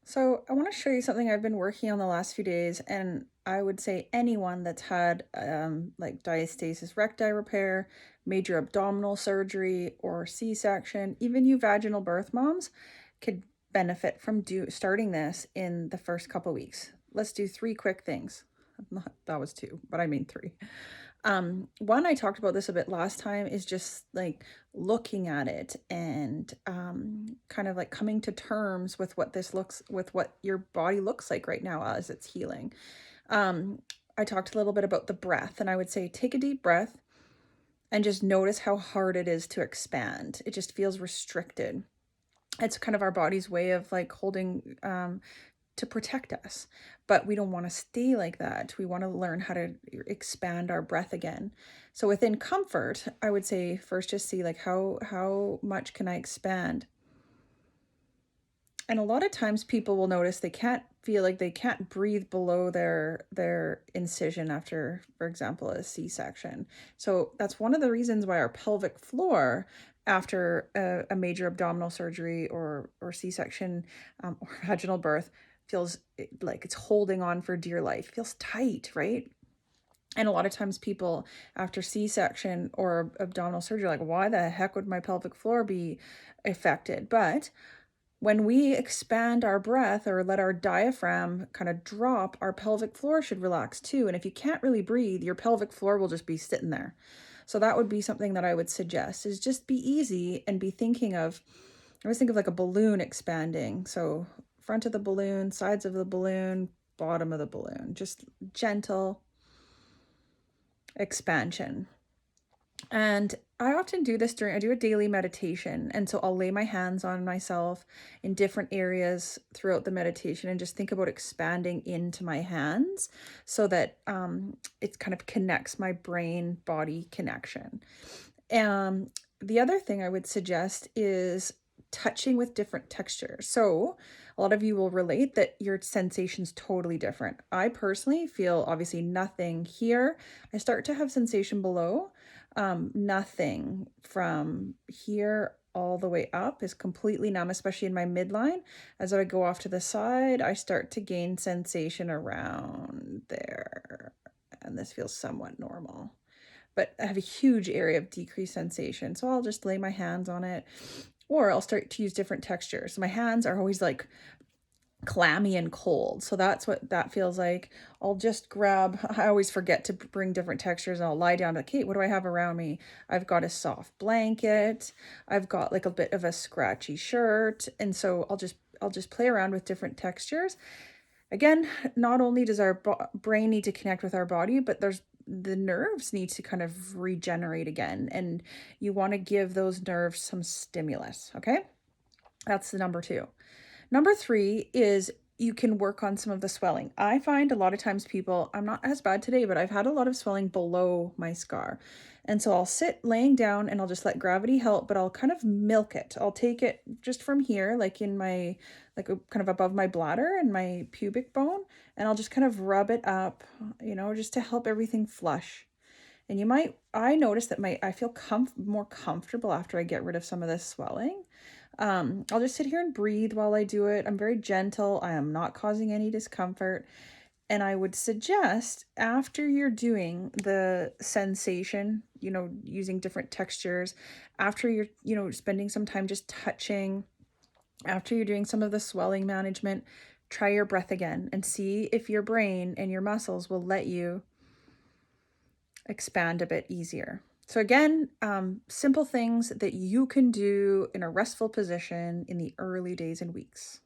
So I want to show you something I've been working on the last few days, and I would say anyone that's had like diastasis recti repair, major abdominal surgery, or C-section, even you vaginal birth moms could benefit from starting this in the first couple weeks. Let's do three quick things. That was two, but I mean three. One, I talked about this a bit last time, is just like looking at it and kind of like coming to terms with with what your body looks like right now as it's healing. Um, I talked a little bit about the breath, and I would say take a deep breath and just notice how hard it is to expand. It just feels restricted. It's kind of our body's way of like holding to protect us. But we don't want to stay like that. We want to learn how to expand our breath again. So within comfort, I would say first just see like how much can I expand? And a lot of times people will notice they can't breathe below their incision after, for example, a C-section. So that's one of the reasons why our pelvic floor after a major abdominal surgery or C-section or vaginal birth feels like it's holding on for dear life. It feels tight, right? And a lot of times people after C-section or abdominal surgery are like, why the heck would my pelvic floor be affected? But when we expand our breath or let our diaphragm kind of drop, our pelvic floor should relax too. And if you can't really breathe, your pelvic floor will just be sitting there. So that would be something that I would suggest, is just be easy and be thinking of, I always think of like a balloon expanding. So front of the balloon, sides of the balloon, bottom of the balloon, just gentle expansion. And I often do this I do a daily meditation. And so I'll lay my hands on myself in different areas throughout the meditation and just think about expanding into my hands so that it kind of connects my brain body connection. The other thing I would suggest is touching with different textures. So a lot of you will relate that your sensation's totally different. I personally feel obviously nothing here. I start to have sensation below. Nothing from here all the way up is completely numb, especially in my midline. As I go off to the side, I start to gain sensation around there. And this feels somewhat normal. But I have a huge area of decreased sensation. So I'll just lay my hands on it, or I'll start to use different textures. My hands are always like clammy and cold. So that's what that feels like. I'll just grab, I always forget to bring different textures, and I'll lie down like, hey, what do I have around me? I've got a soft blanket. I've got like a bit of a scratchy shirt. And so I'll just play around with different textures. Again, not only does our brain need to connect with our body, but the nerves need to kind of regenerate again. And you want to give those nerves some stimulus. Okay. That's the number two. Number three is you can work on some of the swelling. I find a lot of times people, I'm not as bad today, but I've had a lot of swelling below my scar. And so I'll sit laying down and I'll just let gravity help, but I'll kind of milk it. I'll take it just from here, like in my, like kind of above my bladder and my pubic bone, and I'll just kind of rub it up, just to help everything flush. And I notice that I feel more comfortable after I get rid of some of this swelling. I'll just sit here and breathe while I do it. I'm very gentle. I am not causing any discomfort. And I would suggest after you're doing the sensation, using different textures, after you're, spending some time just touching, after you're doing some of the swelling management, try your breath again and see if your brain and your muscles will let you expand a bit easier. So again, simple things that you can do in a restful position in the early days and weeks.